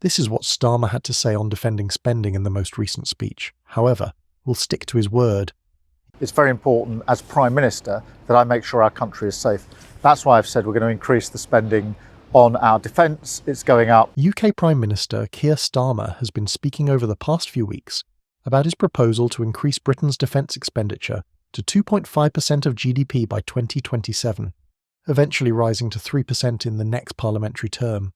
This is what Starmer had to say on defending spending in the most recent speech. However, we'll stick to his word. It's very important as Prime Minister that I make sure our country is safe. That's why I've said we're going to increase the spending on our defence. It's going up. UK Prime Minister Keir Starmer has been speaking over the past few weeks about his proposal to increase Britain's defence expenditure to 2.5% of GDP by 2027, eventually rising to 3% in the next parliamentary term.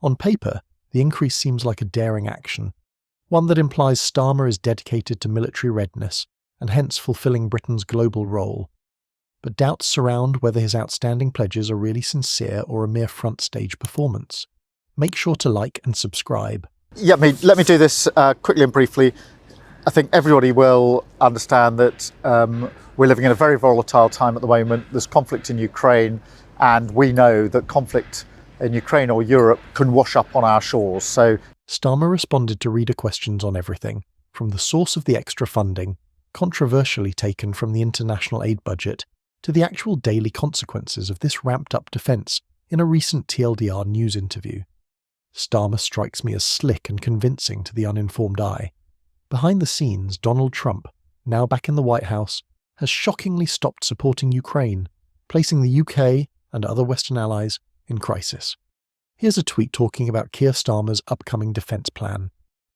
On paper, the increase seems like a daring action, one that implies Starmer is dedicated to military readiness and hence fulfilling Britain's global role. But doubts surround whether his outstanding pledges are really sincere or a mere front stage performance. Make sure to like and subscribe. Let me do this quickly and briefly. I think everybody will understand that we're living in a very volatile time at the moment. There's conflict in Ukraine, and we know that conflict in Ukraine or Europe can wash up on our shores. So Starmer responded to reader questions on everything, from the source of the extra funding, controversially taken from the international aid budget, to the actual daily consequences of this ramped-up defence in a recent TLDR news interview. Starmer strikes me as slick and convincing to the uninformed eye. Behind the scenes, Donald Trump, now back in the White House, has shockingly stopped supporting Ukraine, placing the UK and other Western allies in crisis. Here's a tweet talking about Keir Starmer's upcoming defence plan.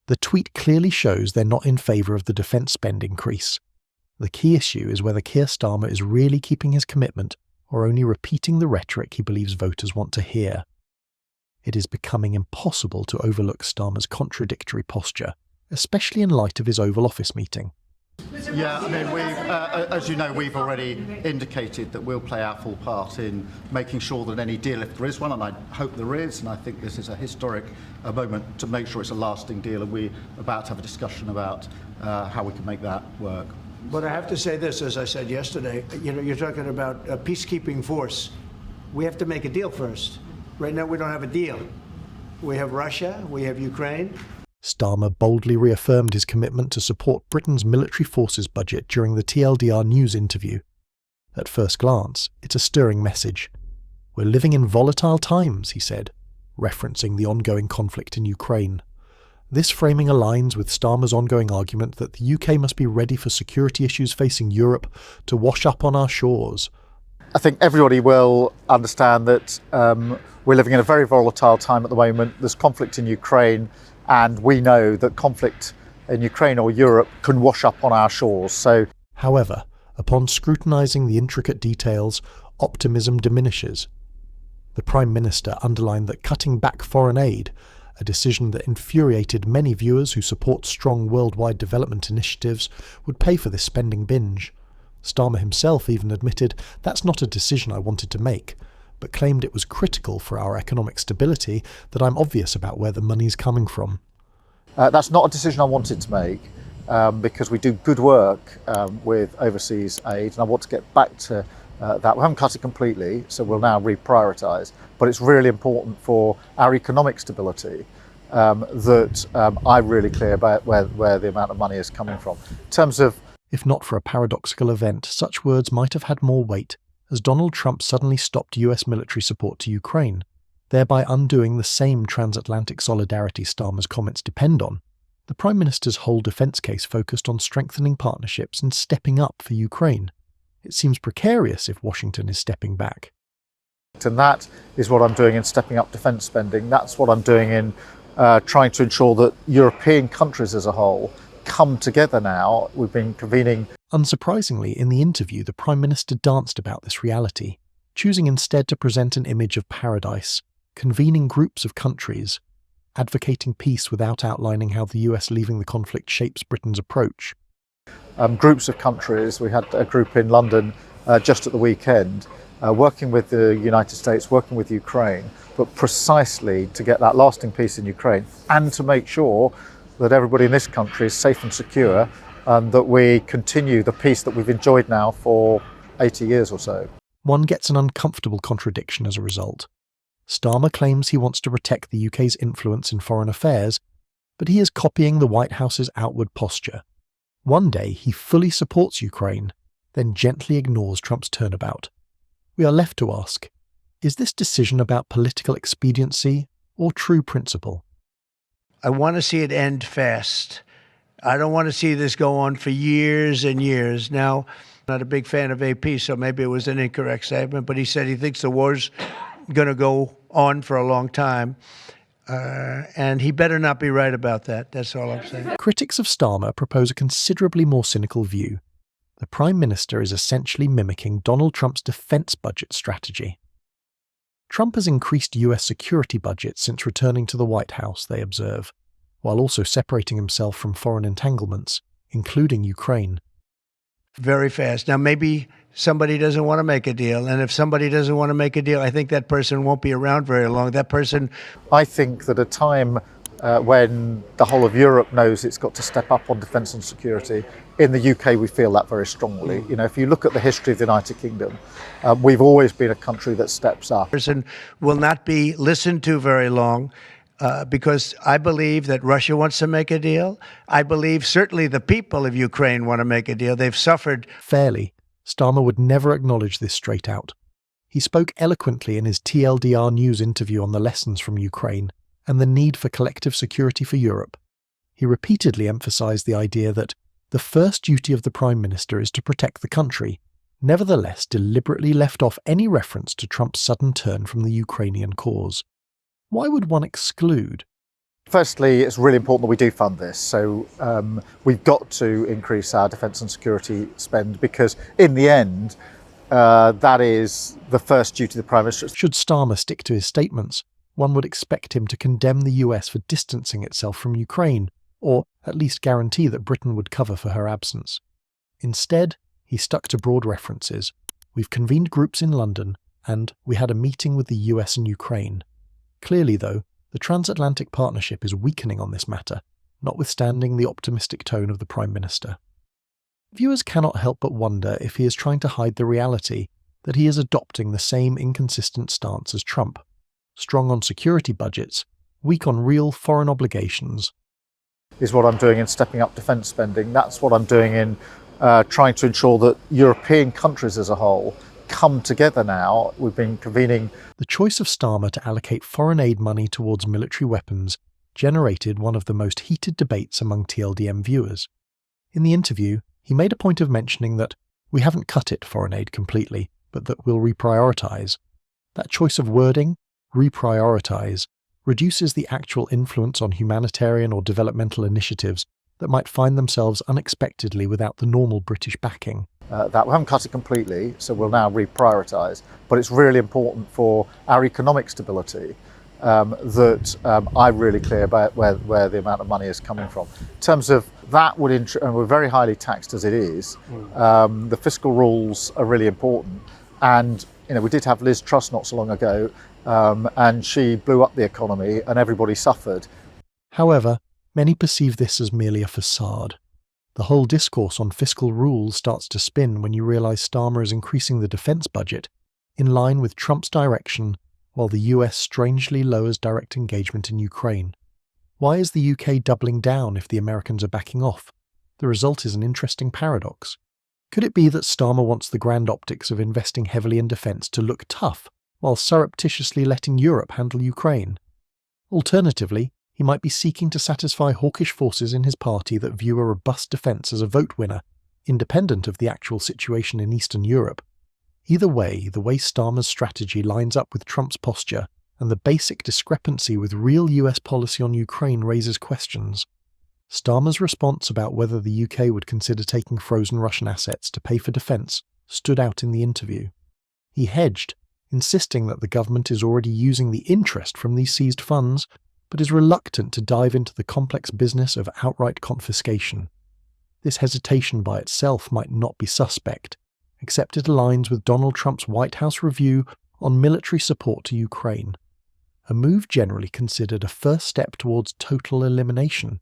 The tweet clearly shows they're not in favour of the defence spend increase. The key issue is whether Keir Starmer is really keeping his commitment or only repeating the rhetoric he believes voters want to hear. It is becoming impossible to overlook Starmer's contradictory posture, especially in light of his Oval Office meeting. Yeah, I mean, as you know, we've already indicated that we'll play our full part in making sure that any deal, if there is one, and I hope there is, and I think this is a historic moment to make sure it's a lasting deal, and we're about to have a discussion about how we can make that work. But I have to say this, as I said yesterday, you're talking about a peacekeeping force. We have to make a deal first. Right now, we don't have a deal. We have Russia, we have Ukraine. Starmer boldly reaffirmed his commitment to support Britain's military forces budget during the TLDR news interview. At first glance, it's a stirring message. We're living in volatile times, he said, referencing the ongoing conflict in Ukraine. This framing aligns with Starmer's ongoing argument that the UK must be ready for security issues facing Europe to wash up on our shores. I think everybody will understand that we're living in a very volatile time at the moment. There's conflict in Ukraine, and we know that conflict in Ukraine or Europe can wash up on our shores. However, upon scrutinising the intricate details, optimism diminishes. The Prime Minister underlined that cutting back foreign aid, a decision that infuriated many viewers who support strong worldwide development initiatives, would pay for this spending binge. Starmer himself even admitted, "That's not a decision I wanted to make," but claimed it was critical for our economic stability that I'm obvious about where the money's coming from. That's not a decision I wanted to make because we do good work with overseas aid, and I want to get back to that. We haven't cut it completely, so we'll now reprioritise, but it's really important for our economic stability that I'm really clear about where the amount of money is coming from. In terms of, if not for a paradoxical event, such words might have had more weight, as Donald Trump suddenly stopped US military support to Ukraine, thereby undoing the same transatlantic solidarity Starmer's comments depend on. The Prime Minister's whole defence case focused on strengthening partnerships and stepping up for Ukraine. It seems precarious if Washington is stepping back. And that is what I'm doing in stepping up defence spending. That's what I'm doing in trying to ensure that European countries as a whole come together now. We've been convening. Unsurprisingly, in the interview, the Prime Minister danced about this reality, choosing instead to present an image of paradise, convening groups of countries, advocating peace without outlining how the US leaving the conflict shapes Britain's approach. Groups of countries. We had a group in London just at the weekend, working with the United States, working with Ukraine, but precisely to get that lasting peace in Ukraine and to make sure that everybody in this country is safe and secure, and that we continue the peace that we've enjoyed now for 80 years or so. One gets an uncomfortable contradiction as a result. Starmer claims he wants to protect the UK's influence in foreign affairs, but he is copying the White House's outward posture. One day he fully supports Ukraine, then gently ignores Trump's turnabout. We are left to ask, is this decision about political expediency or true principle? I want to see it end fast. I don't want to see this go on for years and years. Now, I'm not a big fan of AP, so maybe it was an incorrect statement, but he said he thinks the war's going to go on for a long time. And he better not be right about that. That's all I'm saying. Critics of Starmer propose a considerably more cynical view. The Prime Minister is essentially mimicking Donald Trump's defence budget strategy. Trump has increased US security budgets since returning to the White House, they observe, while also separating himself from foreign entanglements, including Ukraine. Very fast. Now, maybe somebody doesn't want to make a deal, and if somebody doesn't want to make a deal, I think that person won't be around very long. That person... I think that a time when the whole of Europe knows it's got to step up on defence and security, in the UK we feel that very strongly. You know, if you look at the history of the United Kingdom, we've always been a country that steps up. Person will not be listened to very long. Because I believe that Russia wants to make a deal. I believe certainly the people of Ukraine want to make a deal. They've suffered. Fairly, Starmer would never acknowledge this straight out. He spoke eloquently in his TLDR News interview on the lessons from Ukraine and the need for collective security for Europe. He repeatedly emphasised the idea that the first duty of the Prime Minister is to protect the country, nevertheless deliberately left off any reference to Trump's sudden turn from the Ukrainian cause. Why would one exclude? Firstly, it's really important that we do fund this. So we've got to increase our defence and security spend because in the end, that is the first duty of the Prime Minister. Should Starmer stick to his statements, one would expect him to condemn the US for distancing itself from Ukraine, or at least guarantee that Britain would cover for her absence. Instead, he stuck to broad references. We've convened groups in London, and we had a meeting with the US and Ukraine. Clearly, though, the transatlantic partnership is weakening on this matter, notwithstanding the optimistic tone of the Prime Minister. Viewers cannot help but wonder if he is trying to hide the reality that he is adopting the same inconsistent stance as Trump, strong on security budgets, weak on real foreign obligations. Is what I'm doing in stepping up defence spending. That's what I'm doing in trying to ensure that European countries as a whole come together now. We've been convening. The choice of Starmer to allocate foreign aid money towards military weapons generated one of the most heated debates among TLDM viewers. In the interview, he made a point of mentioning that we haven't cut it foreign aid completely, but that we'll reprioritise. That choice of wording, reprioritise, reduces the actual influence on humanitarian or developmental initiatives that might find themselves unexpectedly without the normal British backing. That we haven't cut it completely, so we'll now reprioritise. But it's really important for our economic stability that I'm really clear about where the amount of money is coming from. In terms of that, and we're very highly taxed as it is, the fiscal rules are really important. And you know, we did have Liz Truss not so long ago, and she blew up the economy and everybody suffered. However, many perceive this as merely a facade. The whole discourse on fiscal rules starts to spin when you realise Starmer is increasing the defence budget in line with Trump's direction, while the US strangely lowers direct engagement in Ukraine. Why is the UK doubling down if the Americans are backing off? The result is an interesting paradox. Could it be that Starmer wants the grand optics of investing heavily in defence to look tough, while surreptitiously letting Europe handle Ukraine? Alternatively, he might be seeking to satisfy hawkish forces in his party that view a robust defence as a vote winner, independent of the actual situation in Eastern Europe. Either way, the way Starmer's strategy lines up with Trump's posture and the basic discrepancy with real US policy on Ukraine raises questions. Starmer's response about whether the UK would consider taking frozen Russian assets to pay for defence stood out in the interview. He hedged, insisting that the government is already using the interest from these seized funds, but is reluctant to dive into the complex business of outright confiscation. This hesitation by itself might not be suspect, except it aligns with Donald Trump's White House review on military support to Ukraine, a move generally considered a first step towards total elimination.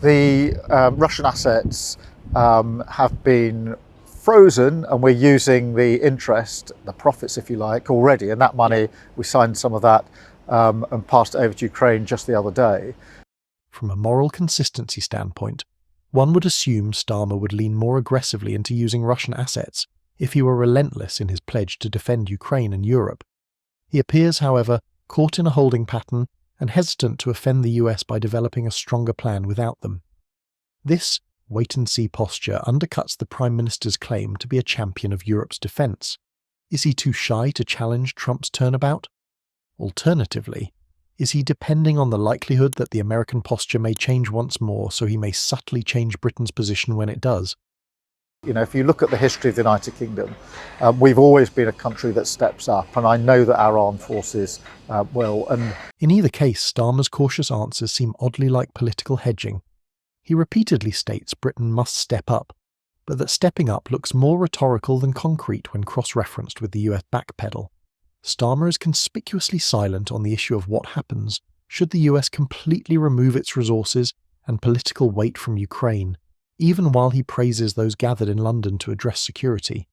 The Russian assets have been frozen, and we're using the interest, the profits if you like, already, and that money, we signed some of that and passed it over to Ukraine just the other day. From a moral consistency standpoint, one would assume Starmer would lean more aggressively into using Russian assets if he were relentless in his pledge to defend Ukraine and Europe. He appears, however, caught in a holding pattern and hesitant to offend the US by developing a stronger plan without them. This wait-and-see posture undercuts the Prime Minister's claim to be a champion of Europe's defence. Is he too shy to challenge Trump's turnabout? Alternatively, is he depending on the likelihood that the American posture may change once more so he may subtly change Britain's position when it does? You know, if you look at the history of the United Kingdom, we've always been a country that steps up, and I know that our armed forces will. And in either case, Starmer's cautious answers seem oddly like political hedging. He repeatedly states Britain must step up, but that stepping up looks more rhetorical than concrete when cross-referenced with the US backpedal. Starmer is conspicuously silent on the issue of what happens should the US completely remove its resources and political weight from Ukraine, even while he praises those gathered in London to address security.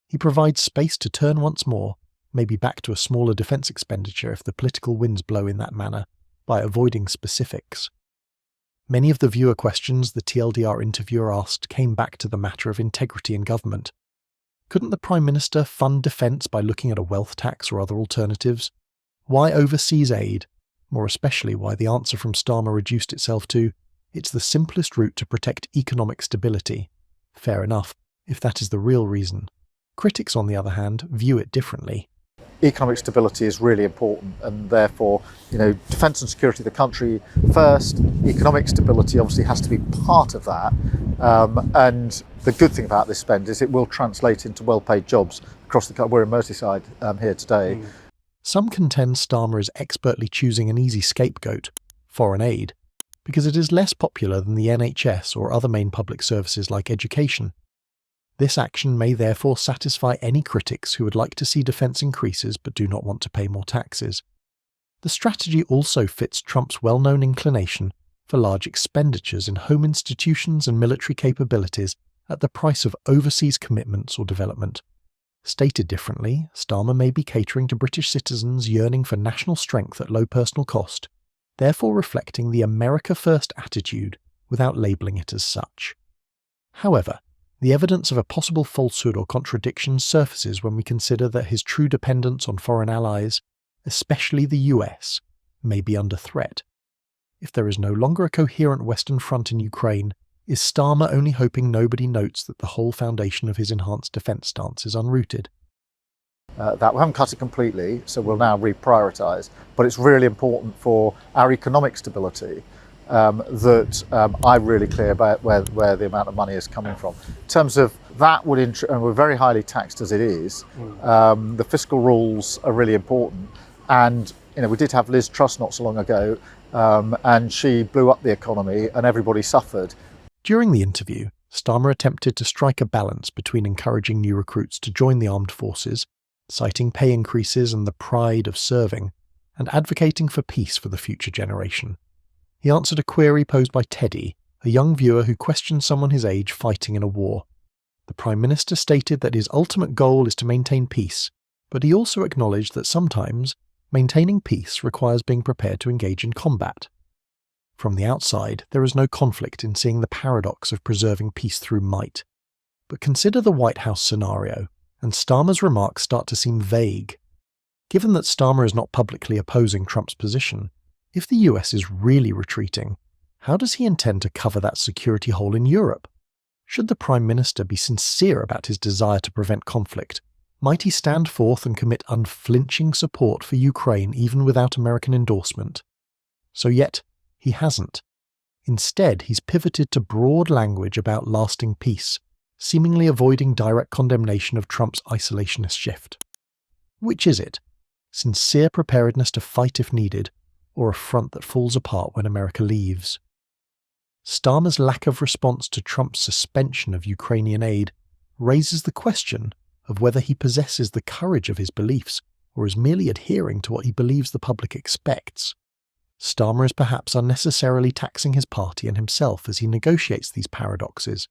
He provides space to turn once more, maybe back to a smaller defence expenditure if the political winds blow in that manner, by avoiding specifics. Many of the viewer questions the TLDR interviewer asked came back to the matter of integrity in government. Couldn't the Prime Minister fund defence by looking at a wealth tax or other alternatives? Why overseas aid? More especially why the answer from Starmer reduced itself to, it's the simplest route to protect economic stability. Fair enough, if that is the real reason. Critics, on the other hand, view it differently. Economic stability is really important, and therefore, defence and security of the country first. Economic stability obviously has to be part of that. And the good thing about this spend is it will translate into well-paid jobs across the country. We're in Merseyside here today. Some contend Starmer is expertly choosing an easy scapegoat, foreign aid, because it is less popular than the NHS or other main public services like education. This action may therefore satisfy any critics who would like to see defence increases but do not want to pay more taxes. The strategy also fits Trump's well-known inclination for large expenditures in home institutions and military capabilities at the price of overseas commitments or development. Stated differently, Starmer may be catering to British citizens yearning for national strength at low personal cost, therefore reflecting the America First attitude without labelling it as such. However, the evidence of a possible falsehood or contradiction surfaces when we consider that his true dependence on foreign allies, especially the US, may be under threat. If there is no longer a coherent Western front in Ukraine, is Starmer only hoping nobody notes that the whole foundation of his enhanced defence stance is unrooted? That we haven't cut it completely, so we'll now reprioritise. But it's really important for our economic stability that I'm really clear about where the amount of money is coming from. In terms of that, and we're very highly taxed as it is, the fiscal rules are really important. And we did have Liz Truss not so long ago, and she blew up the economy and everybody suffered. During the interview, Starmer attempted to strike a balance between encouraging new recruits to join the armed forces, citing pay increases and the pride of serving, and advocating for peace for the future generation. He answered a query posed by Teddy, a young viewer who questioned someone his age fighting in a war. The Prime Minister stated that his ultimate goal is to maintain peace, but he also acknowledged that sometimes maintaining peace requires being prepared to engage in combat. From the outside, there is no conflict in seeing the paradox of preserving peace through might. But consider the White House scenario, and Starmer's remarks start to seem vague. Given that Starmer is not publicly opposing Trump's position, if the US is really retreating, how does he intend to cover that security hole in Europe? Should the Prime Minister be sincere about his desire to prevent conflict, might he stand forth and commit unflinching support for Ukraine even without American endorsement? So yet, he hasn't. Instead, he's pivoted to broad language about lasting peace, seemingly avoiding direct condemnation of Trump's isolationist shift. Which is it? Sincere preparedness to fight if needed, or a front that falls apart when America leaves? Starmer's lack of response to Trump's suspension of Ukrainian aid raises the question of whether he possesses the courage of his beliefs or is merely adhering to what he believes the public expects. Starmer is perhaps unnecessarily taxing his party and himself as he negotiates these paradoxes.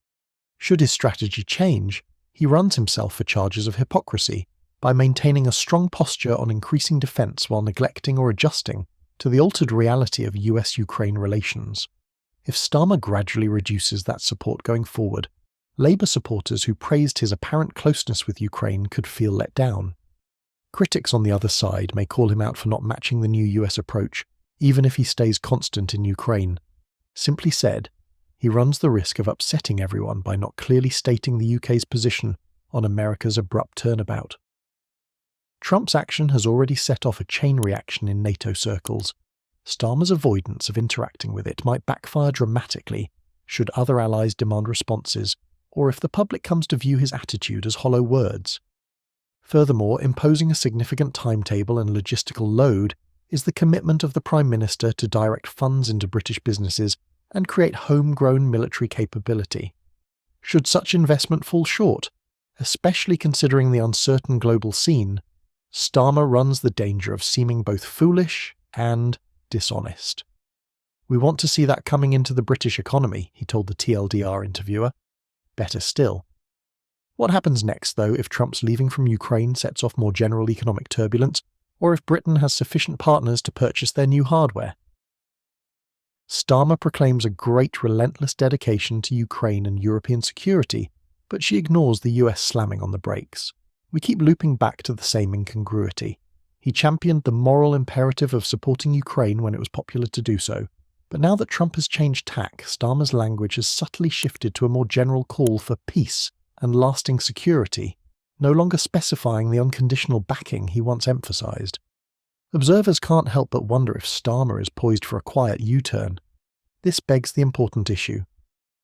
Should his strategy change, he runs himself for charges of hypocrisy by maintaining a strong posture on increasing defence while neglecting or adjusting to the altered reality of US-Ukraine relations. If Starmer gradually reduces that support going forward, Labour supporters who praised his apparent closeness with Ukraine could feel let down. Critics on the other side may call him out for not matching the new US approach, even if he stays constant in Ukraine. Simply said, he runs the risk of upsetting everyone by not clearly stating the UK's position on America's abrupt turnabout. Trump's action has already set off a chain reaction in NATO circles. Starmer's avoidance of interacting with it might backfire dramatically should other allies demand responses, or if the public comes to view his attitude as hollow words. Furthermore, imposing a significant timetable and logistical load is the commitment of the Prime Minister to direct funds into British businesses and create homegrown military capability. Should such investment fall short, especially considering the uncertain global scene, Starmer runs the danger of seeming both foolish and dishonest. "We want to see that coming into the British economy," he told the TLDR interviewer. Better still. What happens next, though, if Trump's leaving from Ukraine sets off more general economic turbulence, or if Britain has sufficient partners to purchase their new hardware? Starmer proclaims a great relentless dedication to Ukraine and European security, but she ignores the US slamming on the brakes. We keep looping back to the same incongruity. He championed the moral imperative of supporting Ukraine when it was popular to do so, but now that Trump has changed tack, Starmer's language has subtly shifted to a more general call for peace and lasting security, no longer specifying the unconditional backing he once emphasized. Observers can't help but wonder if Starmer is poised for a quiet U-turn. This begs the important issue.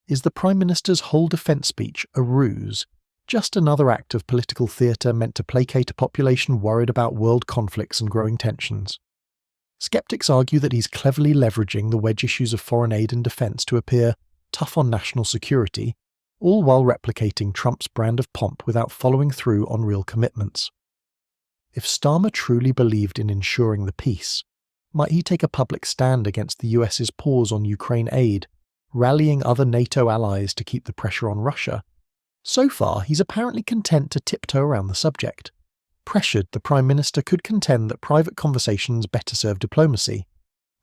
Is the Prime Minister's whole defence speech a ruse? Just another act of political theatre meant to placate a population worried about world conflicts and growing tensions? Skeptics argue that he's cleverly leveraging the wedge issues of foreign aid and defence to appear tough on national security, all while replicating Trump's brand of pomp without following through on real commitments. If Starmer truly believed in ensuring the peace, might he take a public stand against the US's pause on Ukraine aid, rallying other NATO allies to keep the pressure on Russia? So far, he's apparently content to tiptoe around the subject. Pressured, the Prime Minister could contend that private conversations better serve diplomacy.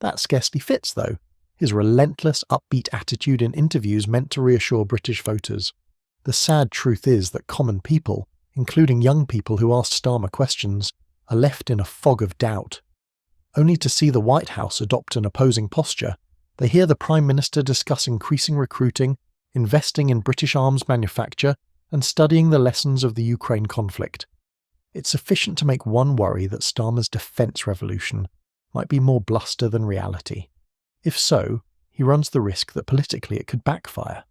That scarcely fits, though. His relentless, upbeat attitude in interviews meant to reassure British voters. The sad truth is that common people, including young people who asked Starmer questions, are left in a fog of doubt. Only to see the White House adopt an opposing posture, they hear the Prime Minister discuss increasing recruiting, investing in British arms manufacture, and studying the lessons of the Ukraine conflict. It's sufficient to make one worry that Starmer's defence revolution might be more bluster than reality. If so, he runs the risk that politically it could backfire.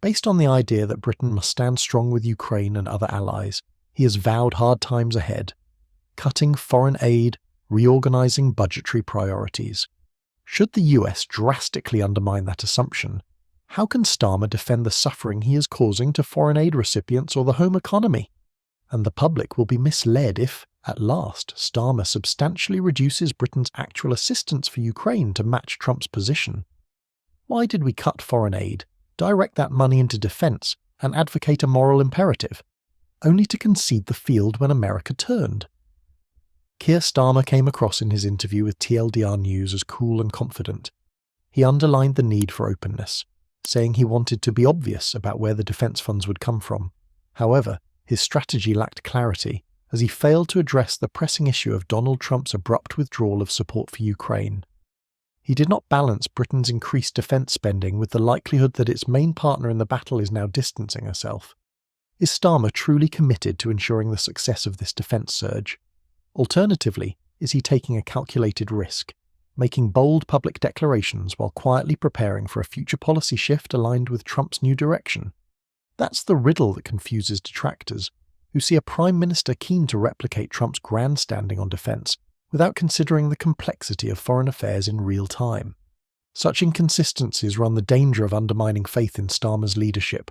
Based on the idea that Britain must stand strong with Ukraine and other allies, he has vowed hard times ahead, cutting foreign aid, reorganising budgetary priorities. Should the US drastically undermine that assumption, how can Starmer defend the suffering he is causing to foreign aid recipients or the home economy? And the public will be misled if, at last, Starmer substantially reduces Britain's actual assistance for Ukraine to match Trump's position. Why did we cut foreign aid, direct that money into defence, and advocate a moral imperative, only to concede the field when America turned? Keir Starmer came across in his interview with TLDR News as cool and confident. He underlined the need for openness, saying he wanted to be obvious about where the defence funds would come from. However, his strategy lacked clarity, as he failed to address the pressing issue of Donald Trump's abrupt withdrawal of support for Ukraine. He did not balance Britain's increased defence spending with the likelihood that its main partner in the battle is now distancing herself. Is Starmer truly committed to ensuring the success of this defence surge? Alternatively, is he taking a calculated risk, making bold public declarations while quietly preparing for a future policy shift aligned with Trump's new direction? That's the riddle that confuses detractors, who see a Prime Minister keen to replicate Trump's grandstanding on defence without considering the complexity of foreign affairs in real time. Such inconsistencies run the danger of undermining faith in Starmer's leadership.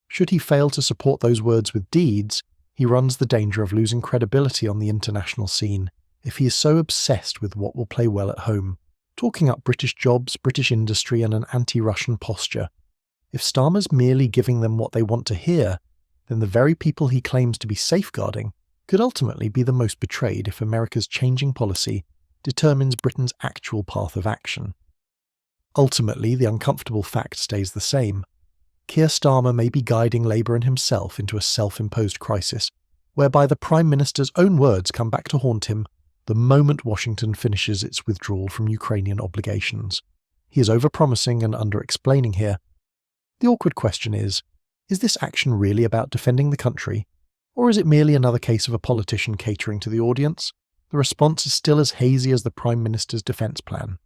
Should he fail to support those words with deeds, he runs the danger of losing credibility on the international scene if he is so obsessed with what will play well at home, talking up British jobs, British industry and an anti-Russian posture. If Starmer's merely giving them what they want to hear, then the very people he claims to be safeguarding could ultimately be the most betrayed if America's changing policy determines Britain's actual path of action. Ultimately, the uncomfortable fact stays the same. Keir Starmer may be guiding Labour and himself into a self-imposed crisis, whereby the Prime Minister's own words come back to haunt him the moment Washington finishes its withdrawal from Ukrainian obligations. He is overpromising and under-explaining here. The awkward question is this action really about defending the country, or is it merely another case of a politician catering to the audience? The response is still as hazy as the Prime Minister's defence plan.